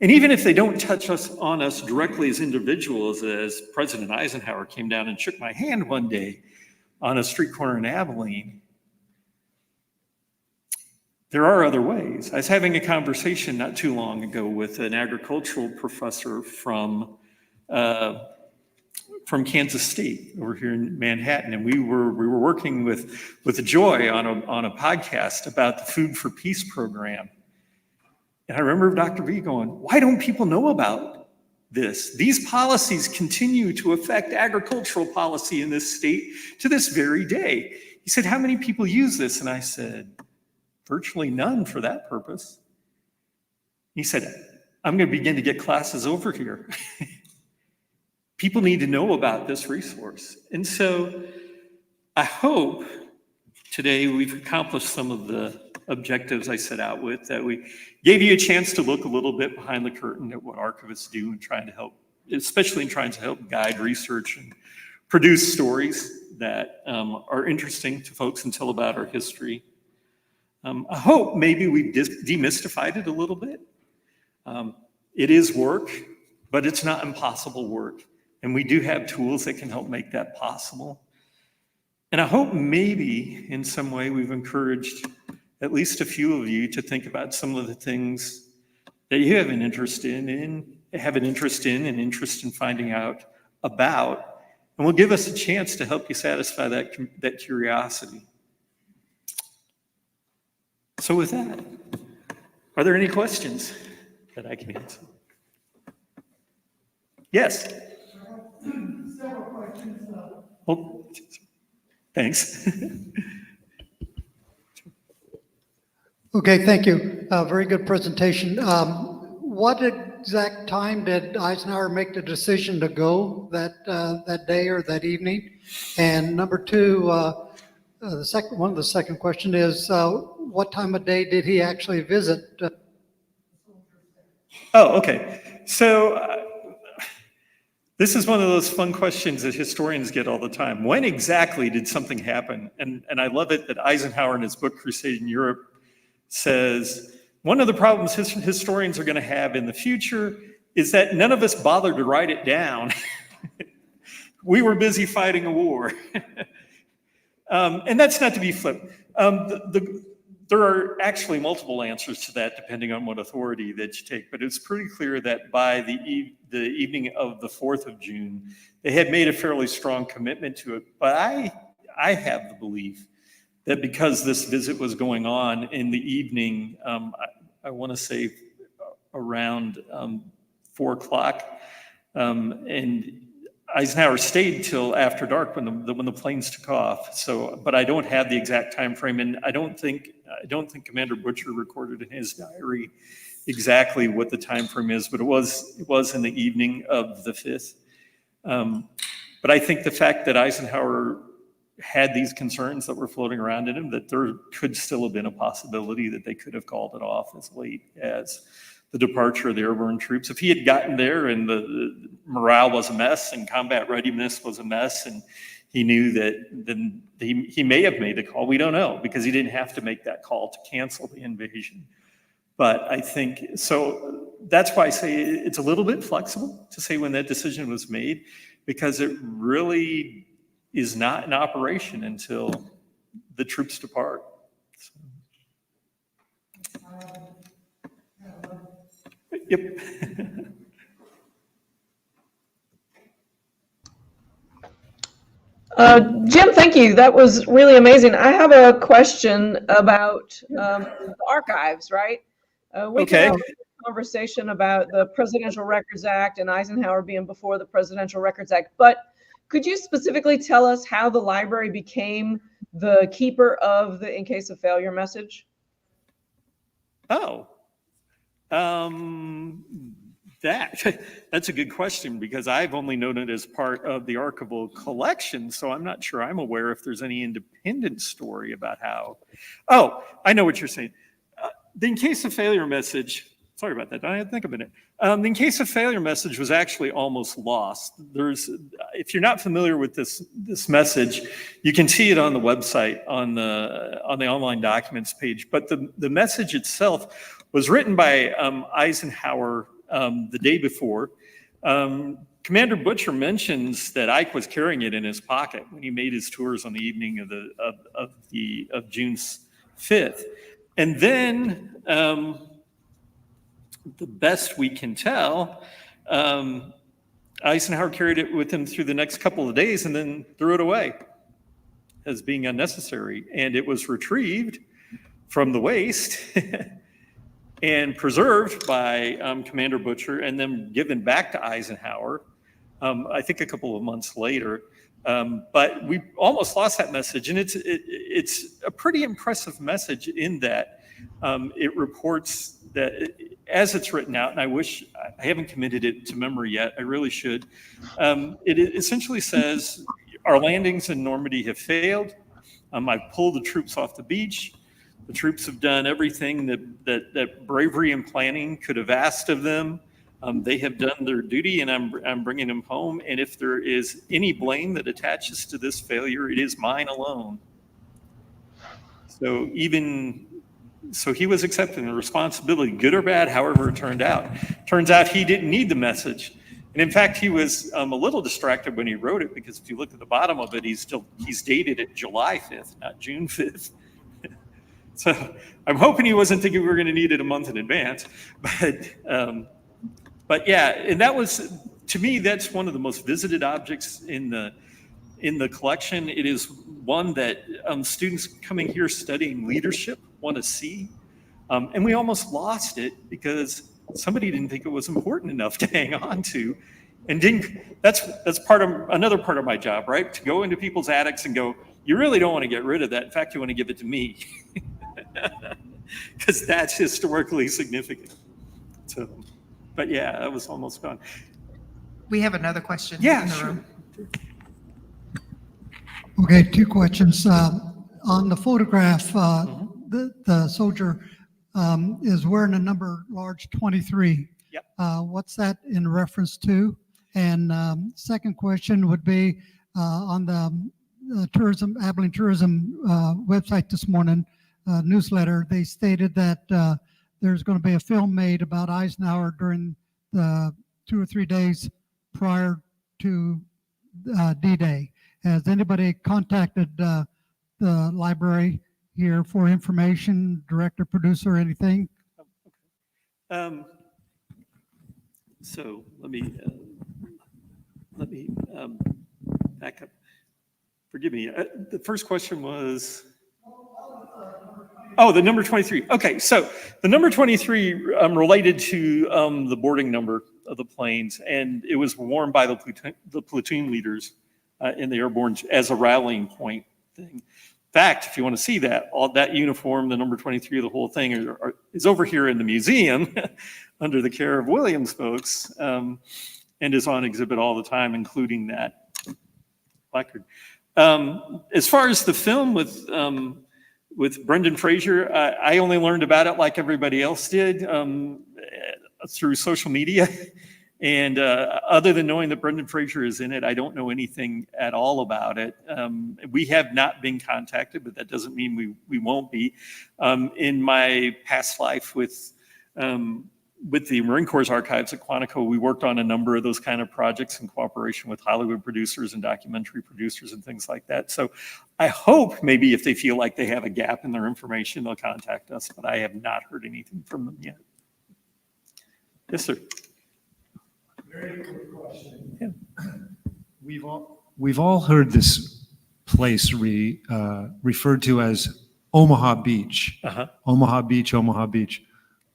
And even if they don't touch on us directly as individuals, as President Eisenhower came down and shook my hand one day on a street corner in Abilene, there are other ways. I was having a conversation not too long ago with an agricultural professor from Kansas State over here in Manhattan, and we were working with Joy on a podcast about the Food for Peace program. And I remember Dr. B going, why don't people know about this? These policies continue to affect agricultural policy in this state to this very day. He said, how many people use this? And I said, virtually none for that purpose. He said, I'm going to begin to get classes over here. People need to know about this resource. And so I hope today we've accomplished some of the objectives I set out with, that we gave you a chance to look a little bit behind the curtain at what archivists do and trying to help, especially in trying to help guide research and produce stories that are interesting to folks and tell about our history. I hope maybe we demystified it a little bit. It is work, but it's not impossible work. And we do have tools that can help make that possible. And I hope maybe in some way we've encouraged at least a few of you to think about some of the things that you have an interest in and interest in finding out about, and will give us a chance to help you satisfy that curiosity. So with that, are there any questions that I can answer? Yes?
Several questions.
Oh, thanks.
Okay, thank you. Very good presentation. What exact time did Eisenhower make the decision to go that day or that evening? And number two, one of the second question is, what time of day did he actually visit?
Oh, okay. So this is one of those fun questions that historians get all the time. When exactly did something happen? And I love it that Eisenhower in his book, Crusade in Europe, says, one of the problems historians are going to have in the future is that none of us bothered to write it down. We were busy fighting a war. And that's not to be flip. There are actually multiple answers to that depending on what authority that you take, but it's pretty clear that by the evening of the 4th of June, they had made a fairly strong commitment to it. But I have the belief that because this visit was going on in the evening, I want to say around 4 o'clock, and Eisenhower stayed till after dark when the planes took off. So, but I don't have the exact time frame, and I don't think Commander Butcher recorded in his diary exactly what the time frame is, but it was in the evening of the 5th. But I think the fact that Eisenhower had these concerns that were floating around in him, that there could still have been a possibility that they could have called it off as late as the departure of the airborne troops. If he had gotten there and the morale was a mess and combat readiness was a mess, and he knew that, then he may have made the call. We don't know, because he didn't have to make that call to cancel the invasion. But I think, so that's why I say it's a little bit flexible to say when that decision was made, because it really is not in operation until the troops depart. Yep.
Jim, thank you. That was really amazing. I have a question about the archives, right? We
Okay.
can have a conversation about the Presidential Records Act and Eisenhower being before the Presidential Records Act, but Could you specifically tell us how the library became the keeper of the in case of failure message?
Oh, that's a good question, because I've only known it as part of the archival collection, so I'm not sure I'm aware if there's any independent story about how. Oh, I know what you're saying. The in case of failure message, sorry about that, I had to think a minute. The in case of failure message was actually almost lost. If you're not familiar with this message, you can see it on the website on the online documents page. But the message itself was written by Eisenhower the day before. Commander Butcher mentions that Ike was carrying it in his pocket when he made his tours on the evening of June 5th, and then. The best we can tell, Eisenhower carried it with him through the next couple of days and then threw it away as being unnecessary. And it was retrieved from the waste and preserved by Commander Butcher and then given back to Eisenhower, I think a couple of months later. But we almost lost that message. And it's a pretty impressive message in that it reports that as it's written out, and I wish I haven't committed it to memory yet, I really should. It essentially says, our landings in Normandy have failed. I've pulled the troops off the beach. The troops have done everything that bravery and planning could have asked of them. They have done their duty, and I'm bringing them home. And if there is any blame that attaches to this failure, it is mine alone. So he was accepting the responsibility, good or bad, however it turned out. Turns out he didn't need the message. And in fact, he was a little distracted when he wrote it, because if you look at the bottom of it, he's dated it July 5th, not June 5th. So I'm hoping he wasn't thinking we were going to need it a month in advance. But yeah, and that was, to me, that's one of the most visited objects in the collection. It is one that students coming here studying leadership want to see. And we almost lost it because somebody didn't think it was important enough to hang on to. And that's another part of my job, right? To go into people's attics and go, you really don't want to get rid of that. In fact, you want to give it to me. Because that's historically significant. So, but yeah, that was almost gone.
We have another question in the room.
Okay, two questions. On the photograph, the soldier is wearing a number large 23.
Yep.
What's that in reference to? And second question would be on the Abilene Tourism website this morning, newsletter, they stated that there's going to be a film made about Eisenhower during the 2 or 3 days prior to D-Day. Has anybody contacted the library here for information, director, producer, anything?
So let me back up. Forgive me. The first question was, the number 23. Okay, so the number 23 related to the boarding number of the planes, and it was worn by the platoon leaders in the Airborne as a rallying point thing. In fact, if you want to see that, all that uniform, the number 23 of the whole thing is over here in the museum under the care of Williams folks, and is on exhibit all the time, including that placard. As far as the film with Brendan Fraser, I only learned about it like everybody else did through social media. And other than knowing that Brendan Fraser is in it, I don't know anything at all about it. We have not been contacted, but that doesn't mean we won't be. In my past life with the Marine Corps Archives at Quantico, we worked on a number of those kind of projects in cooperation with Hollywood producers and documentary producers and things like that. So I hope maybe if they feel like they have a gap in their information, they'll contact us, but I have not heard anything from them yet. Yes, sir.
Very quick question.
Yeah.
We've all heard this place referred to as Omaha Beach.
Uh-huh.
Omaha Beach, Omaha Beach.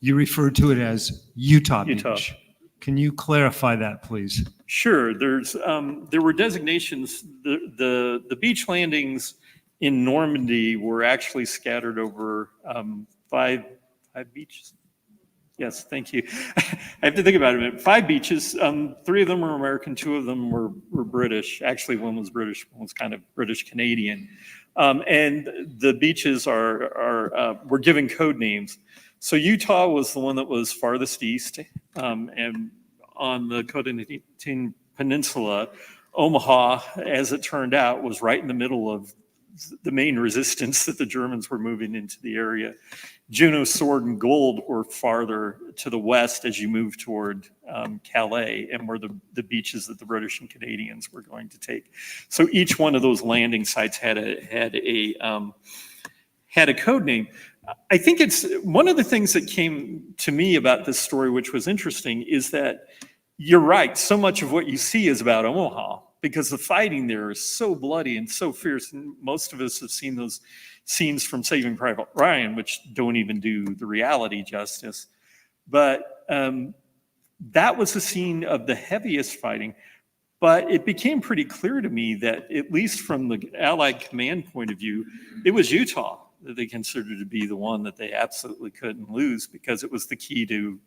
You referred to it as Utah Beach. Can you clarify that, please?
Sure. There were designations. The beach landings in Normandy were actually scattered over five beaches. Yes, thank you. I have to think about it a minute. 5 beaches. 3 of them were American. 2 of them were British. Actually, one was British. One was kind of British Canadian. And the beaches were given code names. So Utah was the one that was farthest east, and on the Cotentin Peninsula. Omaha, as it turned out, was right in the middle of the main resistance that the Germans were moving into the area. Juneau, Sword, and Gold were farther to the west as you move toward Calais, and were the beaches that the British and Canadians were going to take. So each one of those landing sites had a code name. I think it's one of the things that came to me about this story, which was interesting, is that you're right. So much of what you see is about Omaha, because the fighting there is so bloody and so fierce. And most of us have seen those scenes from Saving Private Ryan, which don't even do the reality justice. But that was the scene of the heaviest fighting. But it became pretty clear to me that, at least from the Allied command point of view, it was Utah that they considered to be the one that they absolutely couldn't lose, because it was the key to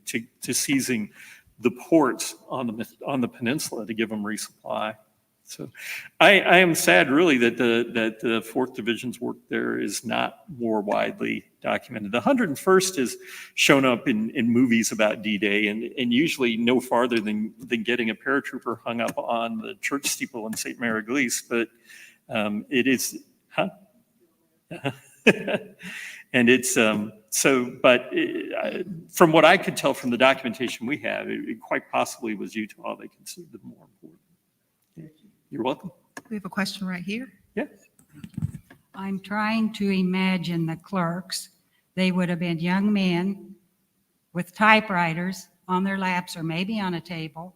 seizing the ports on the peninsula to give them resupply. So I am sad, really, that the 4th Division's work there is not more widely documented. The 101st is shown up in movies about D-Day, and usually no farther than getting a paratrooper hung up on the church steeple in St. Mary Glees, but it is, huh? And it's from what I could tell from the documentation we have, it quite possibly was Utah they considered the more important. You're welcome.
We have a question right here.
Yeah.
I'm trying to imagine the clerks. They would have been young men with typewriters on their laps or maybe on a table.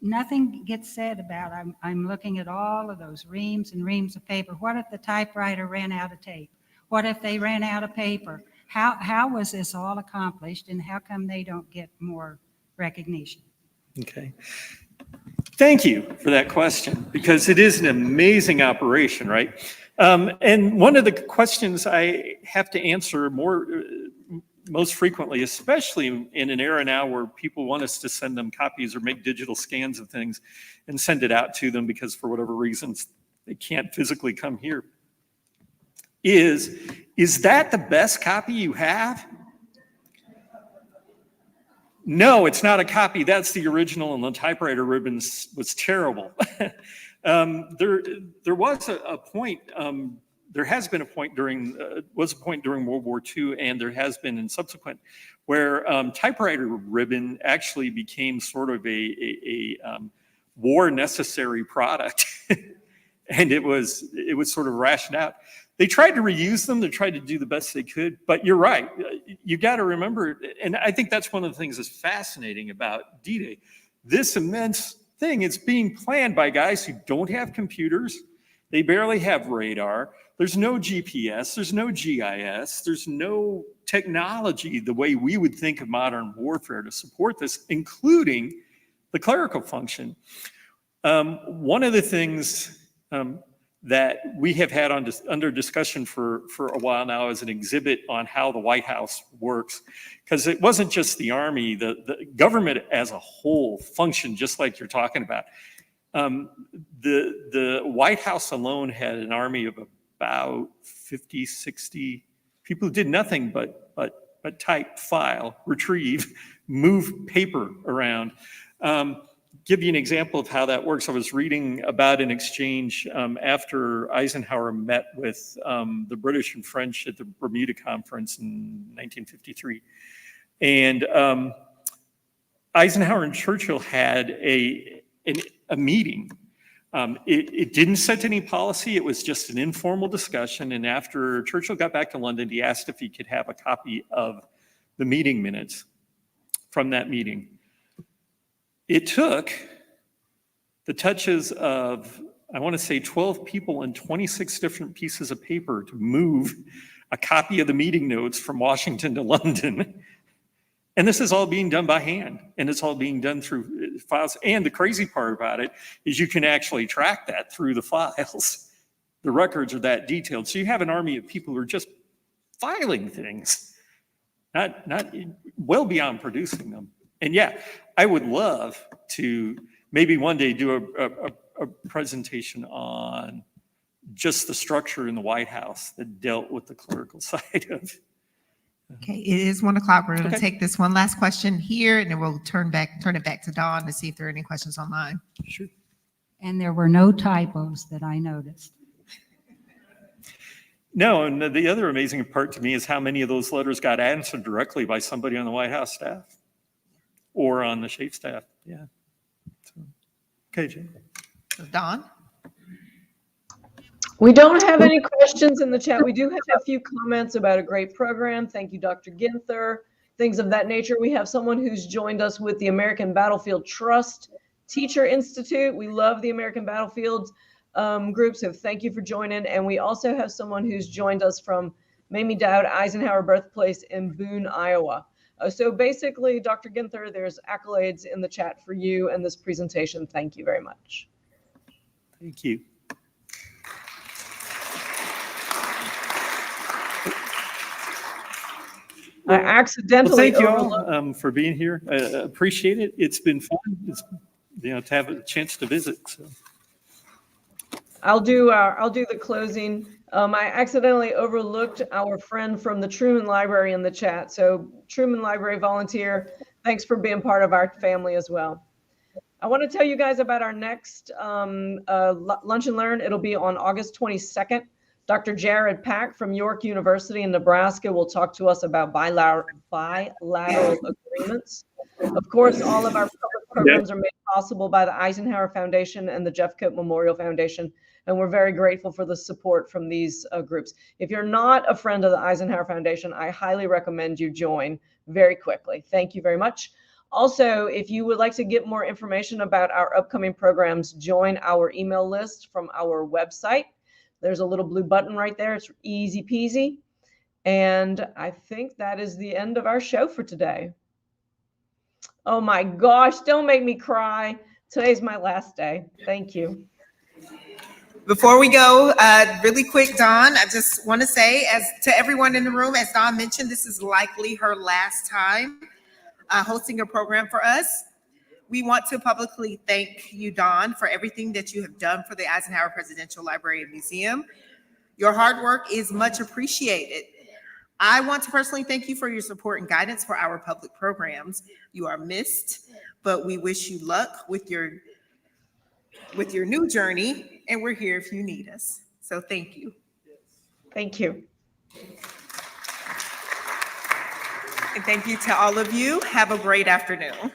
Nothing gets said about, I'm looking at all of those reams and reams of paper. What if the typewriter ran out of tape? What if they ran out of paper? How was this all accomplished, and how come they don't get more recognition?
Okay. Thank you for that question, because it is an amazing operation, right? And one of the questions I have to answer most frequently, especially in an era now where people want us to send them copies or make digital scans of things and send it out to them because for whatever reasons they can't physically come here, is that the best copy you have? No, it's not a copy. That's the original, and the typewriter ribbons was terrible. There was a point. There has been a point during World War II, and there has been in subsequent, where typewriter ribbon actually became sort of a war necessary product, and it was sort of rationed out. They tried to reuse them. They tried to do the best they could. But you're right. You got to remember, and I think that's one of the things that's fascinating about D-Day. This immense thing is being planned by guys who don't have computers. They barely have radar. There's no GPS. There's no GIS. There's no technology the way we would think of modern warfare to support this, including the clerical function. One of the things that we have had under discussion for a while now is an exhibit on how the White House works, because it wasn't just the Army, the government as a whole functioned just like you're talking about. The White House alone had an army of about 50, 60 people who did nothing but type, file, retrieve, move paper around. Give you an example of how that works. I was reading about an exchange after Eisenhower met with the British and French at the Bermuda Conference in 1953. And Eisenhower and Churchill had a meeting. It didn't set any policy. It was just an informal discussion. And after Churchill got back to London, he asked if he could have a copy of the meeting minutes from that meeting. It took the touches of, I want to say, 12 people and 26 different pieces of paper to move a copy of the meeting notes from Washington to London. And this is all being done by hand, and it's all being done through files. And the crazy part about it is you can actually track that through the files. The records are that detailed. So you have an army of people who are just filing things, not well beyond producing them. And yeah, I would love to maybe one day do a presentation on just the structure in the White House that dealt with the clerical side of.
Okay, it is 1 o'clock. We're going to
Okay.
take this one last question here, and then we'll turn it back to Dawn to see if there are any questions online.
Sure.
And there were no typos that I noticed.
No, and the other amazing part to me is how many of those letters got answered directly by somebody on the White House staff or on the SHAPE staff. Yeah. So, okay, Jane.
So Dawn?
We don't have any questions in the chat. We do have a few comments about a great program. Thank you, Dr. Ginther. Things of that nature. We have someone who's joined us with the American Battlefield Trust Teacher Institute. We love the American Battlefield group, so thank you for joining. And we also have someone who's joined us from Mamie Dowd Eisenhower Birthplace in Boone, Iowa. So basically, Dr. Ginther, there's accolades in the chat for you and this presentation. Thank you very much.
Thank you.
I accidentally
Well, thank you
overlooked.
all for being here. I appreciate it. It's been fun. It's, to have a chance to visit. So.
I'll do the closing. I accidentally overlooked our friend from the Truman Library in the chat. So Truman Library volunteer, thanks for being part of our family as well. I want to tell you guys about our next Lunch and Learn. It'll be on August 22nd. Dr. Jared Pack from York University in Nebraska will talk to us about bilateral agreements. Of course, all of our public programs are made possible by the Eisenhower Foundation and the Jeffcoat Memorial Foundation, and we're very grateful for the support from these groups. If you're not a friend of the Eisenhower Foundation, I highly recommend you join very quickly. Thank you very much. Also, if you would like to get more information about our upcoming programs, join our email list from our website. There's a little blue button right there. It's easy peasy. And I think that is the end of our show for today. Oh my gosh, don't make me cry. Today's my last day. Thank you.
Before we go, really quick, Dawn, I just want to say, as to everyone in the room, as Dawn mentioned, this is likely her last time hosting a program for us. We want to publicly thank you, Dawn, for everything that you have done for the Eisenhower Presidential Library and Museum. Your hard work is much appreciated. I want to personally thank you for your support and guidance for our public programs. You are missed, but we wish you luck with your new journey, and we're here if you need us. So thank you.
Thank you.
And thank you to all of you. Have a great afternoon.